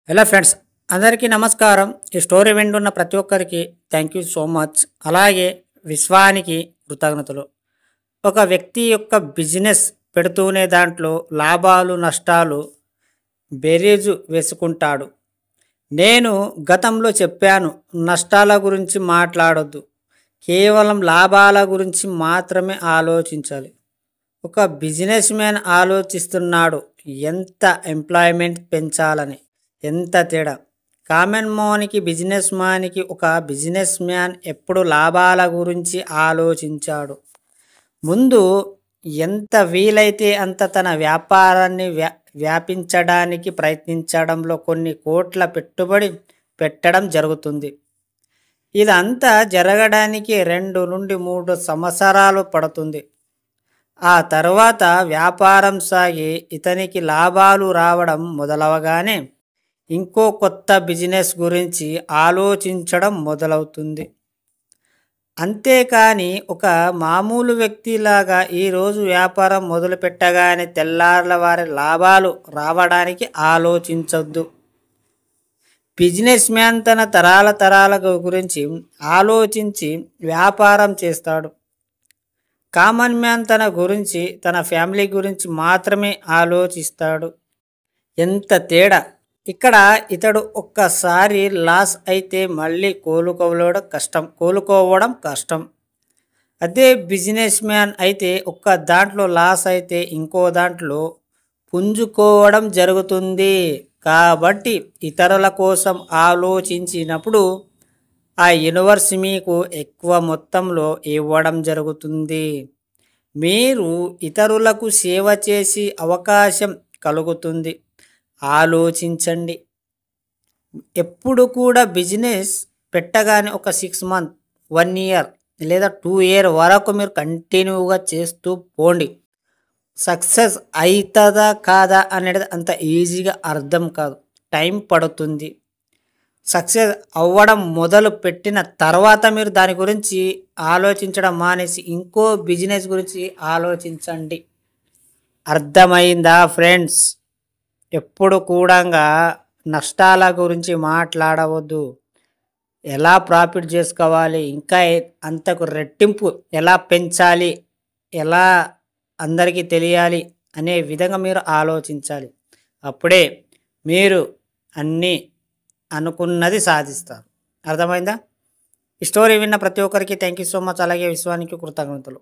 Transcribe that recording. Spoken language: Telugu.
హలో ఫ్రెండ్స్, అందరికీ నమస్కారం. ఈ స్టోరీ వింటున్న ప్రతి ఒక్కరికి థ్యాంక్ యూ సో మచ్. అలాగే విశ్వానికి కృతజ్ఞతలు. ఒక వ్యక్తి యొక్క బిజినెస్ పెడుతూనే దాంట్లో లాభాలు నష్టాలు బేరీజు వేసుకుంటాడు. నేను గతంలో చెప్పాను, నష్టాల గురించి మాట్లాడొద్దు, కేవలం లాభాల గురించి మాత్రమే ఆలోచించాలి. ఒక బిజినెస్ మ్యాన్ ఆలోచిస్తున్నాడు ఎంత ఎంప్లాయ్మెంట్ పెంచాలని. ఎంత తేడా! కామన్ మ్యాన్కి బిజినెస్ మ్యాన్కి. ఒక బిజినెస్ మ్యాన్ ఎప్పుడు లాభాల గురించి ఆలోచించాడు. ముందు ఎంత వీలైతే అంత తన వ్యాపారాన్ని వ్యాపించడానికి ప్రయత్నించడంలో కొన్ని కోట్ల పెట్టుబడి పెట్టడం జరుగుతుంది. ఇదంతా జరగడానికి 2 నుండి 3 సంవత్సరాలు పడుతుంది. ఆ తర్వాత వ్యాపారం సాగి ఇతనికి లాభాలు రావడం మొదలవగానే ఇంకో కొత్త బిజినెస్ గురించి ఆలోచించడం మొదలవుతుంది. అంతేకాని ఒక మామూలు వ్యక్తిలాగా ఈరోజు వ్యాపారం మొదలు పెట్టగానే తెల్లార్ల వారి లాభాలు రావడానికి ఆలోచించొద్దు. బిజినెస్ మ్యాన్ తన తరాల గురించి ఆలోచించి వ్యాపారం చేస్తాడు. కామన్ మ్యాన్ తన గురించి, తన ఫ్యామిలీ గురించి మాత్రమే ఆలోచిస్తాడు. ఎంత తేడా! ఇక్కడ ఇతడు ఒక్కసారి లాస్ అయితే మళ్ళీ కోలుకోవడం కష్టం. అదే బిజినెస్ మ్యాన్ అయితే ఒక్క దాంట్లో లాస్ అయితే ఇంకో దాంట్లో పుంజుకోవడం జరుగుతుంది. కాబట్టి ఇతరుల కోసం ఆలోచించినప్పుడు ఆ యూనివర్స్ మీకు ఎక్కువ మొత్తంలో ఇవ్వడం జరుగుతుంది. మీరు ఇతరులకు సేవ చేసే అవకాశం కలుగుతుంది. ఆలోచించండి. ఎప్పుడు కూడా బిజినెస్ పెట్టగానే ఒక 6 మంత్, 1 ఇయర్ లేదా 2 ఇయర్ వరకు మీరు కంటిన్యూగా చేస్తూ పోండి. సక్సెస్ అవుతుందా కాదా అనేది అంత ఈజీగా అర్థం కాదు, టైం పడుతుంది. సక్సెస్ అవ్వడం మొదలు పెట్టిన తర్వాత మీరు దాని గురించి ఆలోచించడం మానేసి ఇంకో బిజినెస్ గురించి ఆలోచించండి. అర్థమైందా ఫ్రెండ్స్? ఎప్పుడు కూడా నష్టాల గురించి మాట్లాడవద్దు. ఎలా ప్రాఫిట్ చేసుకోవాలి, ఇంకా అంతకు రెట్టింపు ఎలా పెంచాలి, ఎలా అందరికీ తెలియాలి అనే విధంగా మీరు ఆలోచించాలి. అప్పుడే మీరు అన్నీ అనుకున్నది సాధిస్తారు. అర్థమైందా? ఈ స్టోరీ విన్న ప్రతి ఒక్కరికి థ్యాంక్ యూ సో మచ్. అలాగే విశ్వానికి కృతజ్ఞతలు.